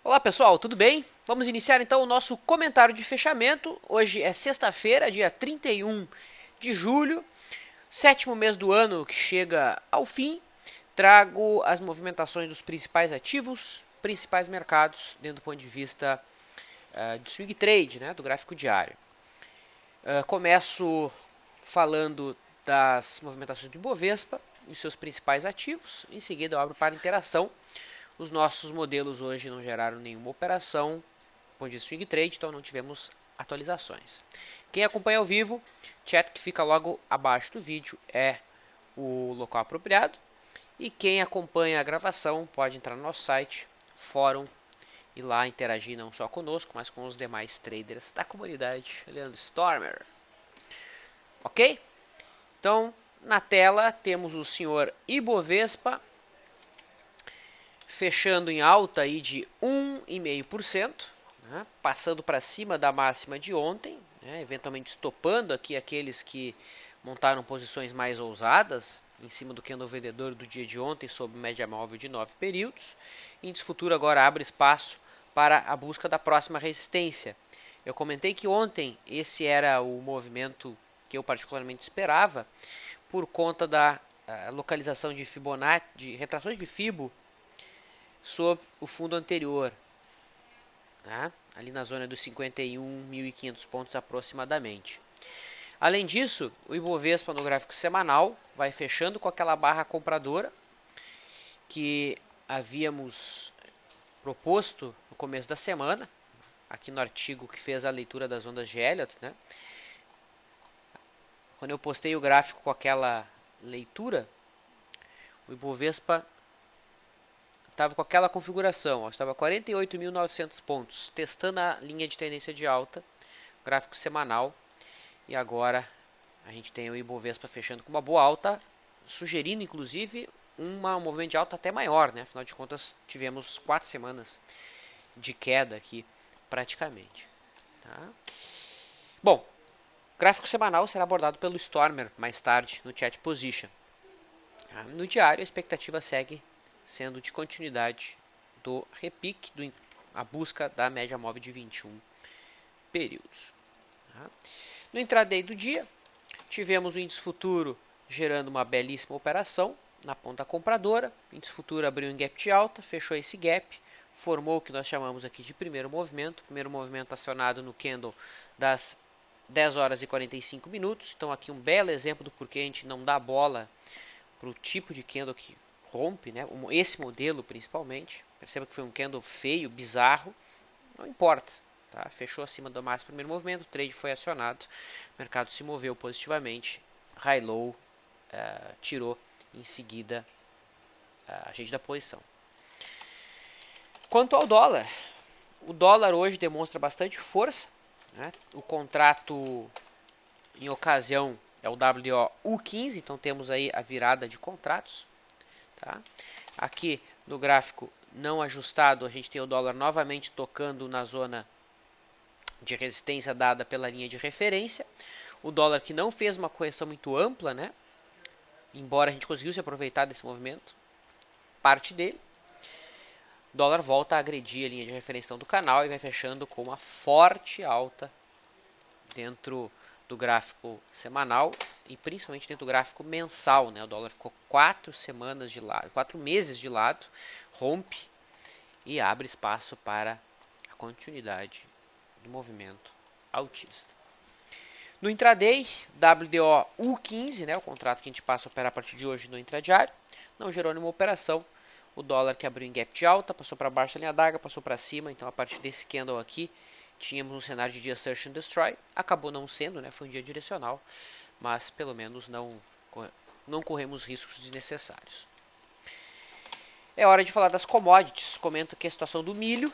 Olá pessoal, tudo bem? Vamos iniciar então o nosso comentário de fechamento. Hoje é sexta-feira, dia 31 de julho, sétimo mês do ano que chega ao fim. Trago as movimentações dos principais ativos, principais mercados, dentro do ponto de vista de swing trade, né, do gráfico diário. Começo falando das movimentações do Ibovespa e seus principais ativos. Em seguida eu abro para interação. Os nossos modelos hoje não geraram nenhuma operação, ponto de swing trade, então não tivemos atualizações. Quem acompanha ao vivo, chat que fica logo abaixo do vídeo é o local apropriado. E quem acompanha a gravação pode entrar no nosso site, fórum, e lá interagir não só conosco, mas com os demais traders da comunidade Leandro Stormer. Ok? Então, na tela temos o senhor Ibovespa fechando em alta aí de 1,5%, né, passando para cima da máxima de ontem, né, eventualmente estopando aqui aqueles que montaram posições mais ousadas em cima do candle vendedor do dia de ontem sob média móvel de 9 períodos. Índice futuro agora abre espaço para a busca da próxima resistência. Eu comentei que ontem esse era o movimento que eu particularmente esperava por conta da localização de Fibonacci, de retrações de Fibo sob o fundo anterior, tá? Ali na zona dos 51.500 pontos aproximadamente. Além disso, o Ibovespa no gráfico semanal vai fechando com aquela barra compradora que havíamos proposto no começo da semana, aqui no artigo que fez a leitura das ondas de Elliott, né? Quando eu postei o gráfico com aquela leitura, o Ibovespa estava com aquela configuração, ó, estava 48.900 pontos, testando a linha de tendência de alta, gráfico semanal, e agora a gente tem o Ibovespa fechando com uma boa alta, sugerindo inclusive um movimento de alta até maior, né? Afinal de contas tivemos 4 semanas de queda aqui praticamente. Tá? Bom, o gráfico semanal será abordado pelo Stormer mais tarde no Chat Position. Tá? No diário a expectativa segue sendo de continuidade do repique, a busca da média móvel de 21 períodos. Tá? No intraday do dia, tivemos o índice futuro gerando uma belíssima operação na ponta compradora. O índice futuro abriu em gap de alta, fechou esse gap, formou o que nós chamamos aqui de primeiro movimento. Primeiro movimento acionado no candle das 10 horas e 45 minutos. Então aqui um belo exemplo do porquê a gente não dá bola para o tipo de candle que rompe, né? Esse modelo principalmente. Perceba que foi um candle feio, bizarro, não importa. Tá? Fechou acima do máximo primeiro movimento, o trade foi acionado, o mercado se moveu positivamente, high low, tirou em seguida a gente da posição. Quanto ao dólar, o dólar hoje demonstra bastante força, né? O contrato em ocasião é o WO-U15, então temos aí a virada de contratos. Tá? Aqui no gráfico não ajustado, a gente tem o dólar novamente tocando na zona de resistência dada pela linha de referência. O dólar que não fez uma correção muito ampla, né? Embora a gente conseguiu se aproveitar desse movimento, parte dele. O dólar volta a agredir a linha de referência do canal e vai fechando com uma forte alta dentro do gráfico semanal e principalmente dentro do gráfico mensal, né? O dólar ficou 4 semanas de lado, 4 meses de lado, rompe e abre espaço para a continuidade do movimento altista. No intraday, WDO-U15, né, o contrato que a gente passa a operar a partir de hoje no intradiário, não gerou nenhuma operação. O dólar que abriu em gap de alta, passou para baixo da linha d'água, passou para cima, então a partir desse candle aqui, tínhamos um cenário de dia Search and Destroy, acabou não sendo, né, foi um dia direcional, mas pelo menos não corremos riscos desnecessários. É hora de falar das commodities. Comento que a situação do milho,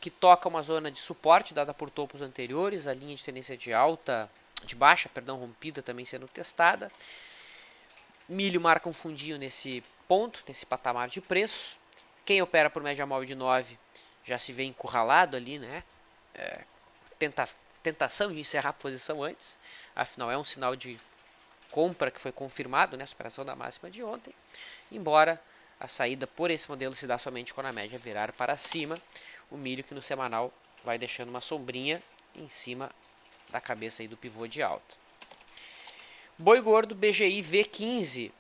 que toca uma zona de suporte dada por topos anteriores, a linha de tendência de baixa, rompida também sendo testada. Milho marca um fundinho nesse ponto, nesse patamar de preço. Quem opera por média móvel de 9 já se vê encurralado ali, né? Tentação de encerrar a posição antes, afinal é um sinal de compra que foi confirmado, né, a superação da máxima de ontem, embora a saída por esse modelo se dá somente quando a média virar para cima. o milho que no semanal vai deixando uma sombrinha em cima da cabeça aí do pivô de alta. Boi gordo BGI V15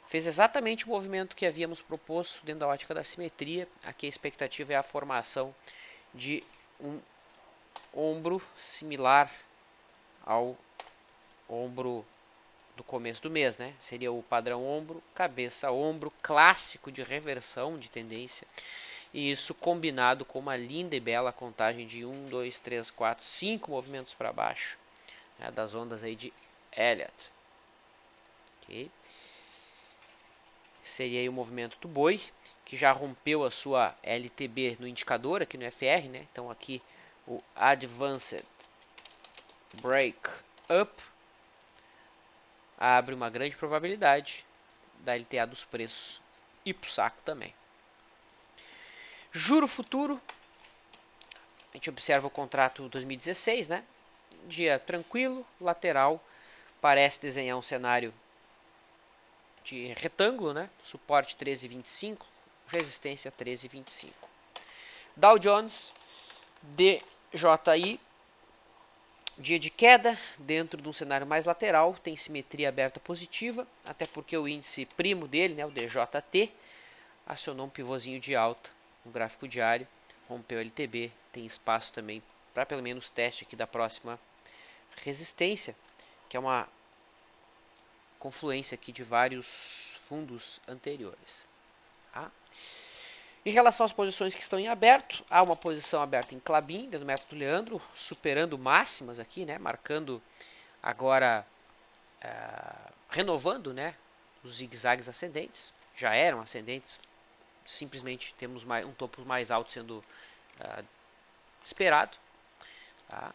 fez exatamente o movimento que havíamos proposto dentro da ótica da simetria. Aqui a expectativa é a formação de um ombro similar ao ombro do começo do mês, né? Seria o padrão ombro, cabeça, ombro, clássico de reversão de tendência. E isso combinado com uma linda e bela contagem de 1, 2, 3, 4, 5 movimentos para baixo, né, das ondas aí de Elliott. Okay. Seria aí o movimento do boi, que já rompeu a sua LTB no indicador aqui no FR, né? Então aqui o Advanced Break Up abre uma grande probabilidade da LTA dos preços ir pro saco também. Juro futuro, a gente observa o contrato 2016, né? Dia tranquilo, lateral, parece desenhar um cenário de retângulo, né? Suporte 13,25, resistência 13,25. Dow Jones, DJI, dia de queda, dentro de um cenário mais lateral, tem simetria aberta positiva, até porque o índice primo dele, né, o DJT, acionou um pivôzinho de alta no gráfico diário, rompeu LTB, tem espaço também para pelo menos teste aqui da próxima resistência, que é uma confluência aqui de vários fundos anteriores. Tá? Em relação às posições que estão em aberto, há uma posição aberta em Klabin, dentro do método Leandro, superando máximas aqui, né, marcando agora, renovando, né, os zigue-zagues ascendentes, já eram ascendentes, simplesmente temos um topo mais alto sendo esperado. Tá?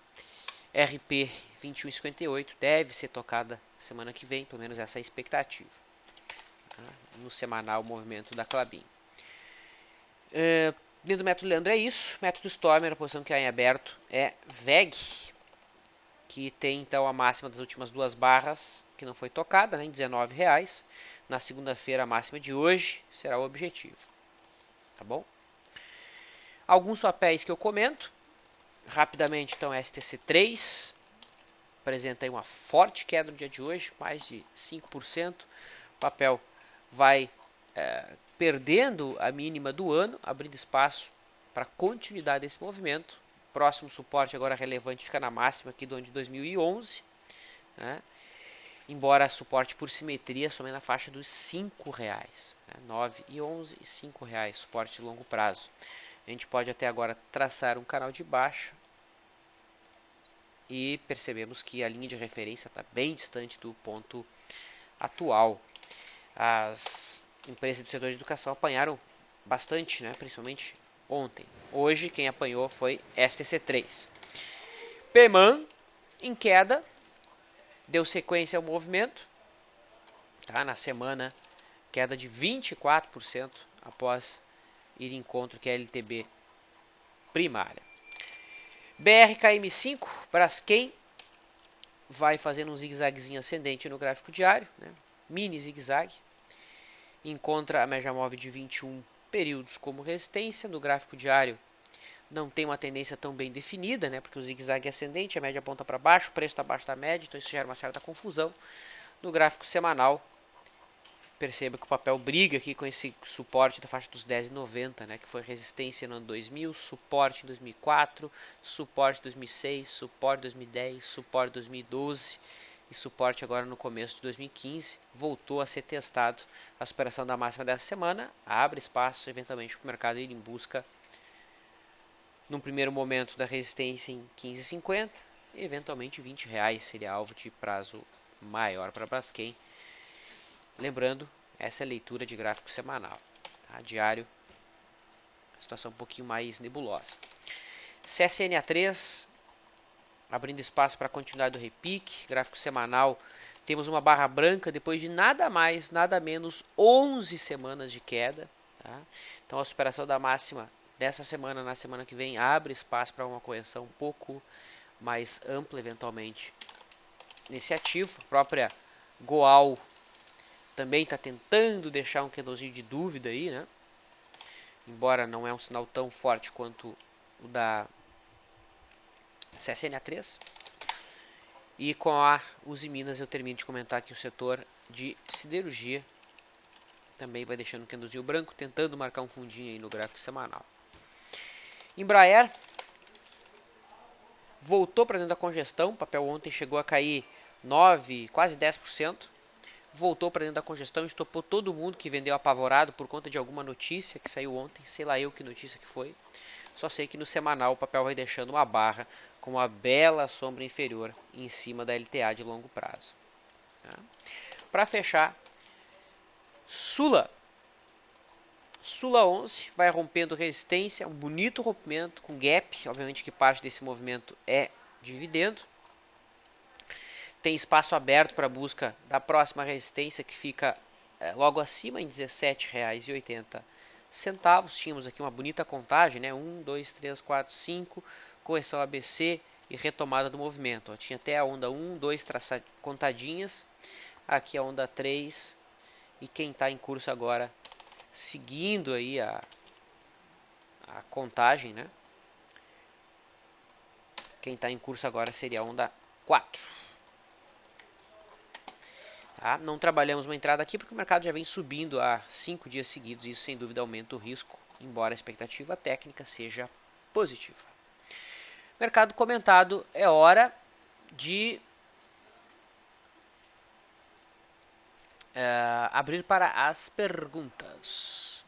RP 21,58 deve ser tocada semana que vem, pelo menos essa é a expectativa. Tá? No semanal, o movimento da Klabin. Dentro do método Leandro é isso. Método Stormer, a posição que há em aberto é VEG, que tem então a máxima das últimas duas barras, que não foi tocada, né, em R$19. Na segunda-feira, a máxima de hoje será o objetivo. Tá bom? Alguns papéis que eu comento. Rapidamente, então, STC3 apresenta aí uma forte queda no dia de hoje, mais de 5%. O papel vai perdendo a mínima do ano, abrindo espaço para continuidade desse movimento. Próximo suporte agora relevante fica na máxima aqui do ano de 2011, né? Embora suporte por simetria somente na faixa dos R$5, né? 9 e 11 e R$5, suporte de longo prazo. A gente pode até agora traçar um canal de baixa e percebemos que a linha de referência está bem distante do ponto atual. As empresas do setor de educação apanharam bastante, né? Principalmente ontem. Hoje quem apanhou foi STC3. PEMAN em queda, deu sequência ao movimento, tá? Na semana, queda de 24% após ir em encontro que é a LTB primária. BRKM5, Braskem, vai fazendo um zigue-zaguezinho ascendente no gráfico diário, né? Mini zigue-zague, encontra a média móvel de 21 períodos como resistência. No gráfico diário não tem uma tendência tão bem definida, né? Porque o zigue-zague é ascendente, a média aponta para baixo, o preço está abaixo da média, então isso gera uma certa confusão. No gráfico semanal, perceba que o papel briga aqui com esse suporte da faixa dos 10,90, né, que foi resistência no ano 2000, suporte em 2004, suporte em 2006, suporte em 2010, suporte em 2012 e suporte agora no começo de 2015. Voltou a ser testado. A superação da máxima dessa semana abre espaço eventualmente para o mercado ir em busca, num primeiro momento, da resistência em 15,50 e eventualmente R$20 seria alvo de prazo maior para Braskem. Lembrando, essa é a leitura de gráfico semanal. Tá? Diário, a situação um pouquinho mais nebulosa. CSNA3, abrindo espaço para a continuidade do repique. Gráfico semanal, temos uma barra branca depois de nada mais, nada menos 11 semanas de queda. Tá? Então a superação da máxima dessa semana na semana que vem abre espaço para uma correção um pouco mais ampla, eventualmente, nesse ativo. A própria Goal também está tentando deixar um candlezinho de dúvida aí, né? Embora não é um sinal tão forte quanto o da CSNA3. E com a Uzi Minas eu termino de comentar aqui o setor de siderurgia. Também vai deixando o candlezinho branco, tentando marcar um fundinho aí no gráfico semanal. Embraer voltou para dentro da congestão. O papel ontem chegou a cair 9, quase 10%. Voltou para dentro da congestão, estopou todo mundo que vendeu apavorado por conta de alguma notícia que saiu ontem. Sei lá eu que notícia que foi. Só sei que no semanal o papel vai deixando uma barra com uma bela sombra inferior em cima da LTA de longo prazo. Tá? Para fechar, Sula 11 vai rompendo resistência, um bonito rompimento com gap, obviamente que parte desse movimento é dividendo. Tem espaço aberto para busca da próxima resistência que fica logo acima em R$ 17,80. Tínhamos aqui uma bonita contagem, né? 1, 2, 3, 4, 5, correção ABC e retomada do movimento. Ó, tinha até a onda 1, 2 contadinhas, aqui a onda 3 e quem está em curso agora, seguindo aí a contagem, né? Quem está em curso agora seria a onda 4. Tá? Não trabalhamos uma entrada aqui porque o mercado já vem subindo há 5 dias seguidos. Isso sem dúvida aumenta o risco, embora a expectativa técnica seja positiva. Mercado comentado, é hora de abrir para as perguntas.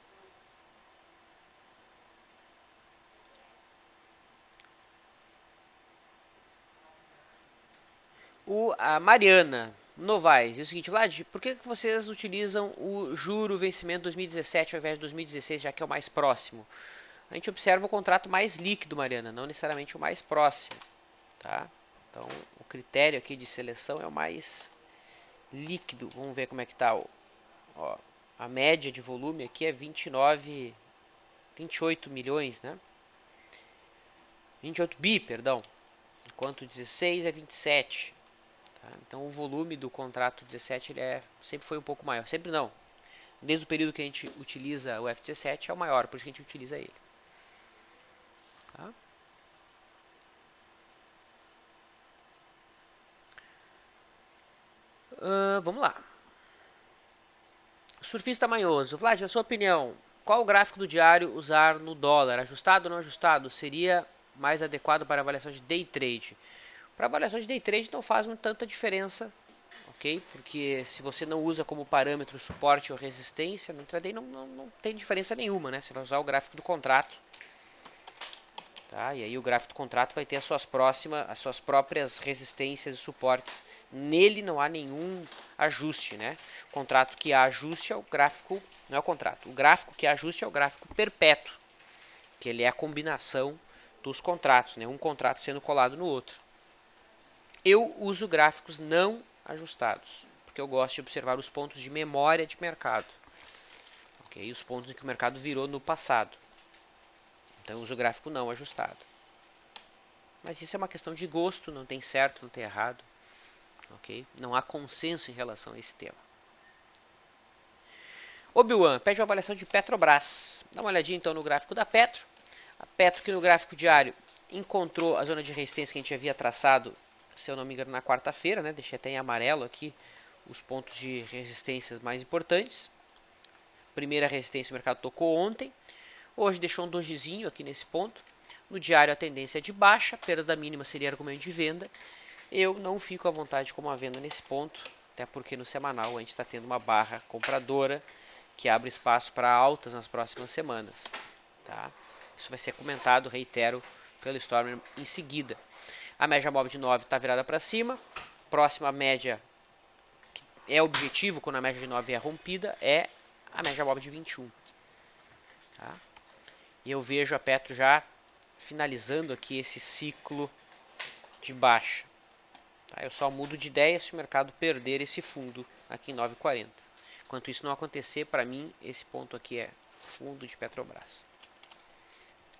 A Mariana Novaes, é o seguinte, Vlad, por que vocês utilizam o juro vencimento 2017 ao invés de 2016, já que é o mais próximo? A gente observa o contrato mais líquido, Mariana, não necessariamente o mais próximo. Tá? Então, o critério aqui de seleção é o mais líquido. Vamos ver como é que está. A média de volume aqui é 28 milhões, né? 28 bi, perdão. Enquanto 16 é 27. Tá? Então o volume do contrato 17 ele sempre foi um pouco maior. Sempre não. Desde o período que a gente utiliza o F17 é o maior, por isso que a gente utiliza ele. Tá? Vamos lá. Surfista manhoso. Vlad, na sua opinião, qual o gráfico do diário usar no dólar? Ajustado ou não ajustado? Seria mais adequado para avaliação de day trade? Para avaliação de day trade não faz tanta diferença, ok? Porque se você não usa como parâmetro suporte ou resistência, no intraday não tem diferença nenhuma, né? Você vai usar o gráfico do contrato. Tá? E aí o gráfico do contrato vai ter as suas próprias resistências e suportes. Nele não há nenhum ajuste, né? O contrato que há ajuste é o gráfico, não é o contrato. O gráfico que há ajuste é o gráfico perpétuo, que ele é a combinação dos contratos, né? Um contrato sendo colado no outro. Eu uso gráficos não ajustados, porque eu gosto de observar os pontos de memória de mercado, ok? Os pontos em que o mercado virou no passado. Então eu uso o gráfico não ajustado. Mas isso é uma questão de gosto, não tem certo, não tem errado. Ok? Não há consenso em relação a esse tema. Obi-Wan pede uma avaliação de Petrobras. Dá uma olhadinha então no gráfico da Petro. A Petro que no gráfico diário encontrou a zona de resistência que a gente havia traçado, se eu não me engano, na quarta-feira, né? Deixei até em amarelo aqui os pontos de resistência mais importantes. Primeira resistência o mercado tocou ontem. Hoje deixou um dojizinho aqui nesse ponto. No diário a tendência é de baixa, perda da mínima seria argumento de venda. Eu não fico à vontade com uma venda nesse ponto, até porque no semanal a gente está tendo uma barra compradora que abre espaço para altas nas próximas semanas. Tá? Isso vai ser comentado, reitero, pelo Stormer em seguida. A média móvel de 9 está virada para cima. Próxima média, que é objetivo quando a média de 9 é rompida, é a média móvel de 21. Tá? E eu vejo a Petro já finalizando aqui esse ciclo de baixa. Tá? Eu só mudo de ideia se o mercado perder esse fundo aqui em 9,40. Enquanto isso não acontecer, para mim, esse ponto aqui é fundo de Petrobras.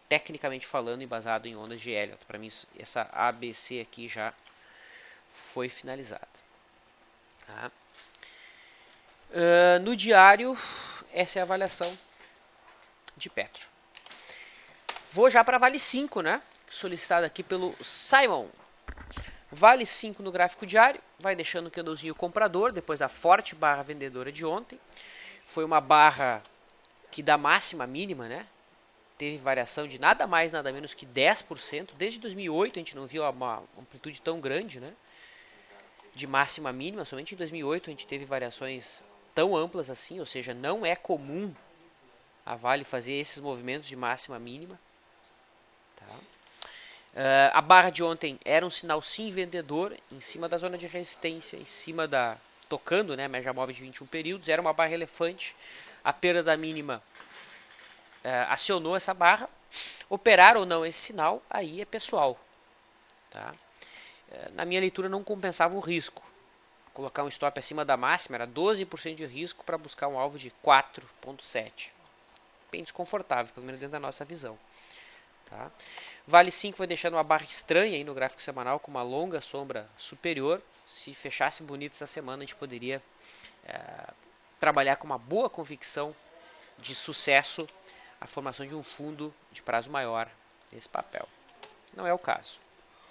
Tecnicamente falando e baseado em ondas de Elliott. Para mim, essa ABC aqui já foi finalizada. Tá? No diário, essa é a avaliação de Petro. Vou já para Vale 5, né? Solicitado aqui pelo Simon. Vale 5 no gráfico diário, vai deixando o candlezinho comprador, depois da forte barra vendedora de ontem. Foi uma barra que da máxima mínima, né? Teve variação de nada mais, nada menos que 10%. Desde 2008 a gente não viu uma amplitude tão grande, né? De máxima mínima, somente em 2008 a gente teve variações tão amplas assim, ou seja, não é comum a Vale fazer esses movimentos de máxima mínima. Tá? A barra de ontem era um sinal sim vendedor, em cima da zona de resistência, em cima da... tocando, né, média móvel de 21 períodos, era uma barra elefante, a perda da mínima acionou essa barra, operar ou não esse sinal, aí é pessoal. Tá? Na minha leitura não compensava o risco, colocar um stop acima da máxima, era 12% de risco para buscar um alvo de 4,7, bem desconfortável, pelo menos dentro da nossa visão. Tá? Vale 5 vai deixando uma barra estranha aí no gráfico semanal com uma longa sombra superior. Se fechasse bonito essa semana, a gente poderia trabalhar com uma boa convicção de sucesso a formação de um fundo de prazo maior nesse papel. Não é o caso.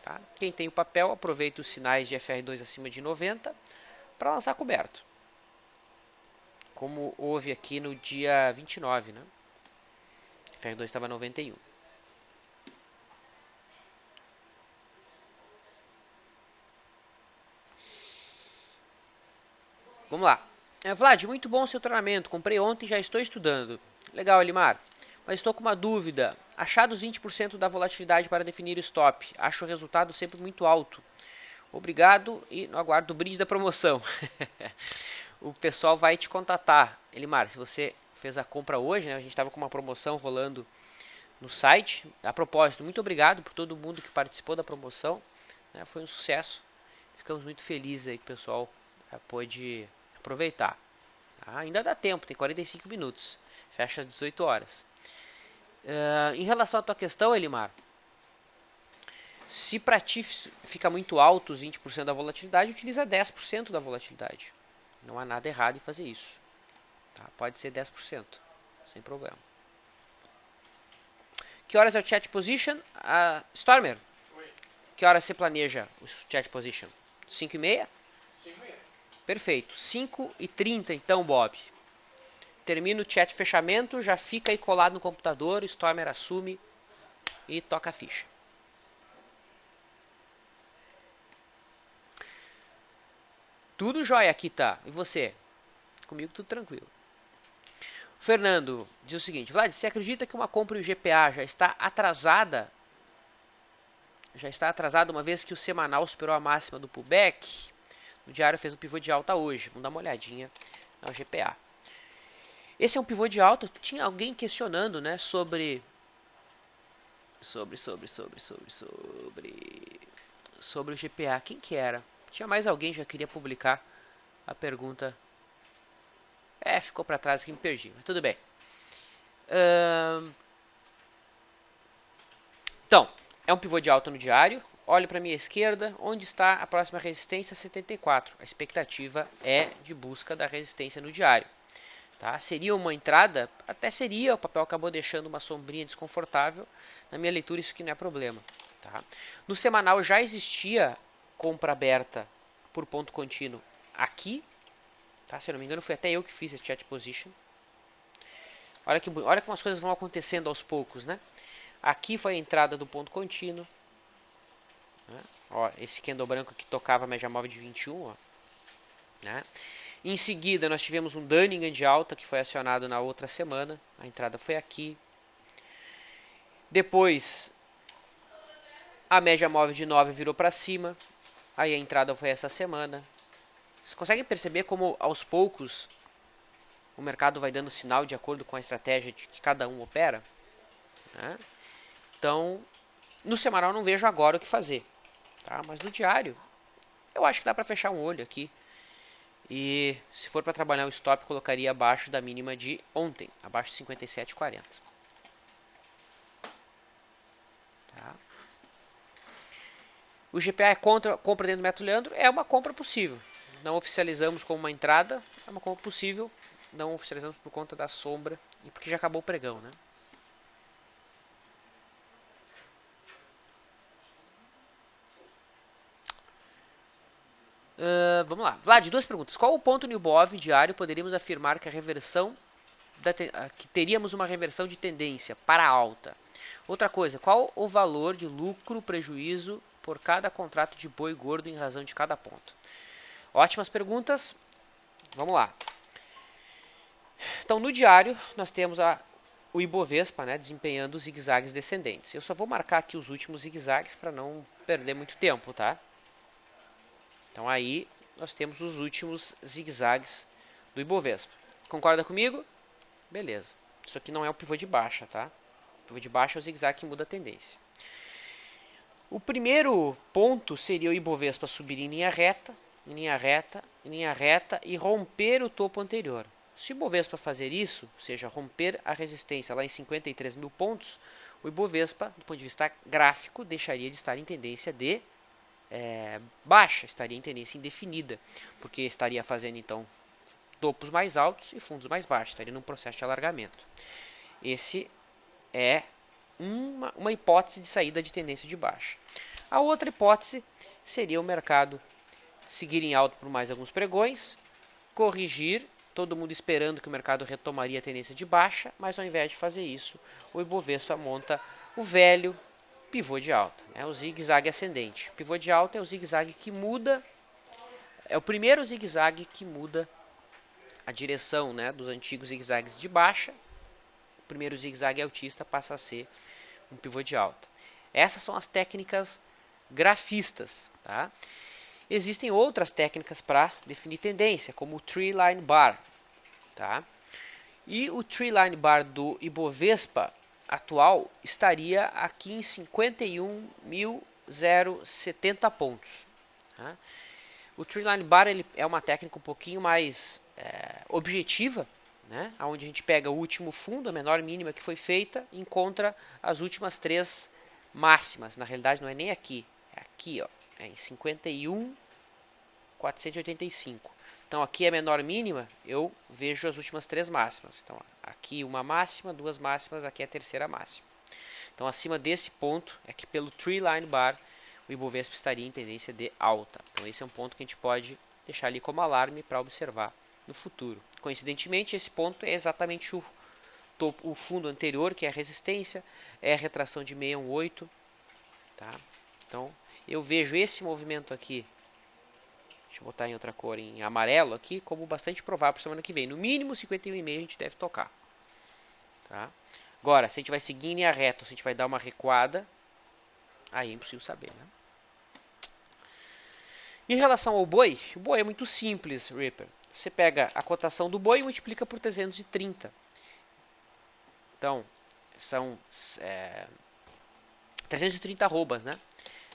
Tá? Quem tem o papel, aproveita os sinais de FR2 acima de 90 para lançar coberto. Como houve aqui no dia 29, né? FR2 estava 91. Vamos lá. Vlad, muito bom o seu treinamento. Comprei ontem e já estou estudando. Legal, Elimar. Mas estou com uma dúvida. Achados 20% da volatilidade para definir o stop. Acho o resultado sempre muito alto. Obrigado e no aguardo o brinde da promoção. O pessoal vai te contatar. Elimar, se você fez a compra hoje, né, a gente estava com uma promoção rolando no site. A propósito, muito obrigado por todo mundo que participou da promoção. Né, foi um sucesso. Ficamos muito felizes aí que o pessoal pôde aproveitar. Ainda dá tempo, tem 45 minutos. Fecha às 18 horas. Em relação à tua questão, Elimar, se para ti fica muito alto os 20% da volatilidade, utiliza 10% da volatilidade. Não há nada errado em fazer isso. Tá? Pode ser 10%, sem problema. Que horas é o chat position? Stormer, oi. Que horas você planeja o chat position? 5h30? 5h30. Perfeito. 5h30 então, Bob. Termina o chat fechamento, já fica aí colado no computador, o Stormer assume e toca a ficha. Tudo jóia aqui, tá? E você? Comigo tudo tranquilo. O Fernando diz o seguinte: Vlad, você acredita que uma compra em GPA já está atrasada? Já está atrasada uma vez que o semanal superou a máxima do pullback? O diário fez um pivô de alta hoje. Vamos dar uma olhadinha no GPA. Esse é um pivô de alta. Tinha alguém questionando, né, sobre o GPA. Quem que era? Tinha mais alguém que já queria publicar a pergunta. Ficou para trás aqui, me perdi, mas tudo bem. Então, é um pivô de alta no diário. Olho para a minha esquerda, onde está a próxima resistência, 74. A expectativa é de busca da resistência no diário. Tá? Seria uma entrada? Até seria, o papel acabou deixando uma sombrinha desconfortável. Na minha leitura isso aqui não é problema. Tá? No semanal já existia compra aberta por ponto contínuo aqui. Tá? Se eu não me engano foi até eu que fiz esse chat position. Olha como as coisas vão acontecendo aos poucos. Né? Aqui foi a entrada do ponto contínuo. Né? Ó, esse candle branco que tocava a média móvel de 21. Ó. Né? Em seguida, nós tivemos um Dunning de alta que foi acionado na outra semana. A entrada foi aqui. Depois, a média móvel de 9 virou para cima. Aí a entrada foi essa semana. Vocês conseguem perceber como, aos poucos, o mercado vai dando sinal de acordo com a estratégia de que cada um opera? Né? Então, no semanal não vejo agora o que fazer. Tá? Mas no diário, eu acho que dá para fechar um olho aqui. E se for para trabalhar o stop, colocaria abaixo da mínima de ontem, abaixo de 57,40. Tá. O GPA é compra dentro do método Leandro, é uma compra possível. Não oficializamos como uma entrada, é uma compra possível. Não oficializamos por conta da sombra e porque já acabou o pregão, né? Vamos lá. Vlad, duas perguntas. Qual o ponto no Ibov diário poderíamos afirmar que a reversão que teríamos uma reversão de tendência para alta? Outra coisa, qual o valor de lucro-prejuízo por cada contrato de boi gordo em razão de cada ponto? Ótimas perguntas. Vamos lá. Então, no diário, nós temos o Ibovespa, né, desempenhando os zigue-zagues descendentes. Eu só vou marcar aqui os últimos zigue-zagues para não perder muito tempo, tá? Então, aí nós temos os últimos zigue-zagues do Ibovespa. Concorda comigo? Beleza. Isso aqui não é o pivô de baixa, tá? O pivô de baixa é o zigue-zague que muda a tendência. O primeiro ponto seria o Ibovespa subir em linha reta, em linha reta, em linha reta e romper o topo anterior. Se o Ibovespa fazer isso, ou seja, romper a resistência lá em 53 mil pontos, o Ibovespa, do ponto de vista gráfico, deixaria de estar em tendência de baixa, estaria em tendência indefinida, porque estaria fazendo então topos mais altos e fundos mais baixos, estaria num processo de alargamento. Esse é uma hipótese de saída de tendência de baixa. A outra hipótese seria o mercado seguir em alta por mais alguns pregões, corrigir, todo mundo esperando que o mercado retomaria a tendência de baixa, mas ao invés de fazer isso, o Ibovespa monta o velho pivô de alta, né, o zigue-zague ascendente. O pivô de alta é o zigue-zague que muda, é o primeiro zigue-zague que muda a direção, né, dos antigos zigue-zagues de baixa. O primeiro zigue-zague altista passa a ser um pivô de alta. Essas são as técnicas grafistas, tá? Existem outras técnicas para definir tendência, como o Tree Line Bar, tá? E o Tree Line Bar do Ibovespa atual estaria aqui em 51.070 pontos. Tá? O Tree Line Bar ele é uma técnica um pouquinho mais objetiva, né? Onde a gente pega o último fundo, a menor mínima que foi feita, e encontra as últimas três máximas. Na realidade não é nem aqui, é aqui, ó, é em 51.485. Então aqui é a menor mínima, eu vejo as últimas três máximas. Então aqui uma máxima, duas máximas, aqui é a terceira máxima. Então acima desse ponto é que pelo Tree Line Bar o Ibovespa estaria em tendência de alta. Então esse é um ponto que a gente pode deixar ali como alarme para observar no futuro. Coincidentemente, esse ponto é exatamente o fundo anterior, que é a resistência, é a retração de 618. Tá? Então eu vejo esse movimento aqui, deixa eu botar em outra cor, em amarelo aqui, como bastante provável para semana que vem. No mínimo 51,5 a gente deve tocar. Tá? Agora, se a gente vai seguir em linha reta, se a gente vai dar uma recuada, aí é impossível saber, né? Em relação ao boi, o boi é muito simples, Ripper. Você pega a cotação do boi e multiplica por 330. Então, são 330 arrobas, né?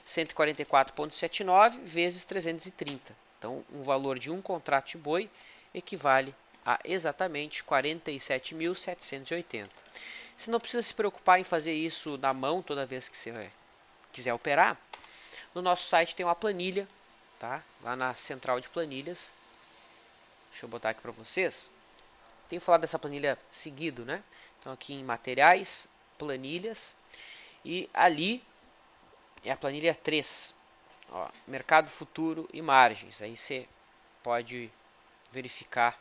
144,79 vezes 330. Então, um valor de um contrato de boi equivale a exatamente 47.780. Você não precisa se preocupar em fazer isso na mão toda vez que você quiser operar. No nosso site tem uma planilha, tá? Lá na central de planilhas. Deixa eu botar aqui para vocês. Tenho falado dessa planilha seguido, né? Então aqui em materiais, planilhas, e ali é a planilha 3, ó, mercado futuro e margens. Aí você pode verificar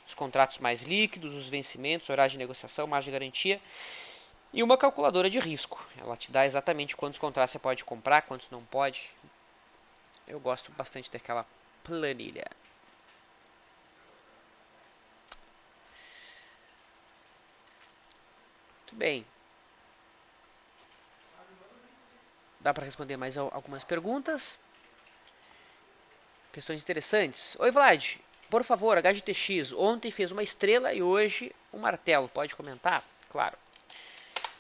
os contratos mais líquidos, os vencimentos, horário de negociação, margem de garantia e uma calculadora de risco. Ela te dá exatamente quantos contratos você pode comprar, quantos não pode. Eu gosto bastante daquela planilha. Muito bem. Dá para responder mais algumas perguntas. Questões interessantes. Oi, Vlad. Por favor, HGTX. Ontem fez uma estrela e hoje um martelo. Pode comentar? Claro.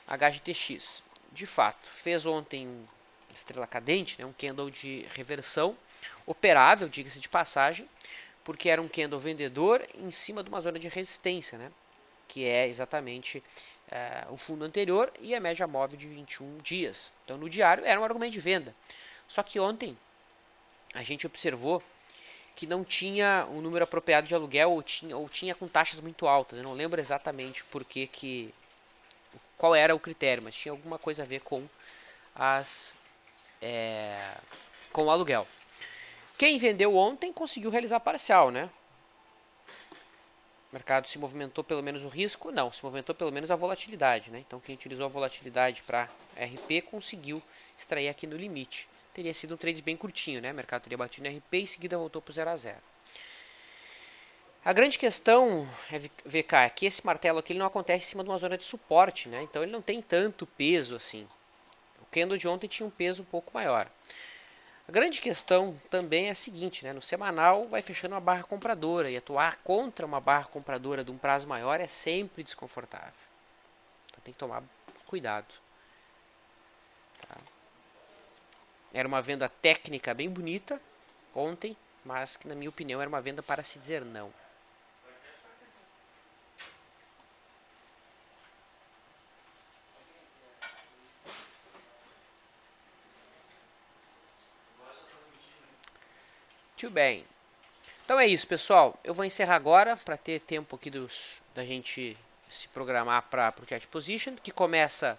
HGTX. De fato, fez ontem uma estrela cadente, né, um candle de reversão. Operável, diga-se de passagem. Porque era um candle vendedor em cima de uma zona de resistência, né? Que é exatamente o fundo anterior e a média móvel de 21 dias. Então, no diário, era um argumento de venda. Só que ontem, a gente observou que não tinha um número apropriado de aluguel ou tinha com taxas muito altas. Eu não lembro exatamente qual era o critério, mas tinha alguma coisa a ver com com o aluguel. Quem vendeu ontem conseguiu realizar parcial, né? O mercado se movimentou pelo menos o risco? Não, se movimentou pelo menos a volatilidade, né? Então quem utilizou a volatilidade para RP conseguiu extrair aqui no limite. Teria sido um trade bem curtinho, né? O mercado teria batido no RP e em seguida voltou para o 0 a 0. A grande questão, VK, é que esse martelo aqui ele não acontece em cima de uma zona de suporte, né? Então ele não tem tanto peso assim. O candle de ontem tinha um peso um pouco maior. A grande questão também é a seguinte, né? No semanal vai fechando uma barra compradora e atuar contra uma barra compradora de um prazo maior é sempre desconfortável. Então tem que tomar cuidado. Tá? Era uma venda técnica bem bonita ontem, mas que na minha opinião era uma venda para se dizer não. Muito bem. Então é isso, pessoal. Eu vou encerrar agora para ter tempo aqui da gente se programar para o Chat Position, que começa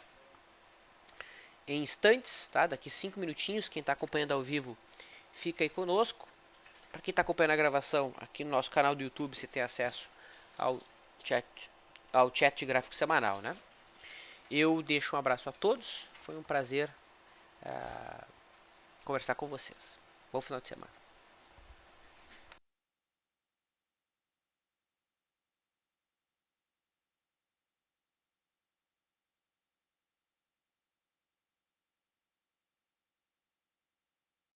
em instantes, tá? Daqui 5 minutinhos. Quem está acompanhando ao vivo, fica aí conosco. Para quem está acompanhando a gravação, aqui no nosso canal do YouTube você tem acesso ao chat de gráfico semanal, né? Eu deixo um abraço a todos. Foi um prazer conversar com vocês. Bom final de semana.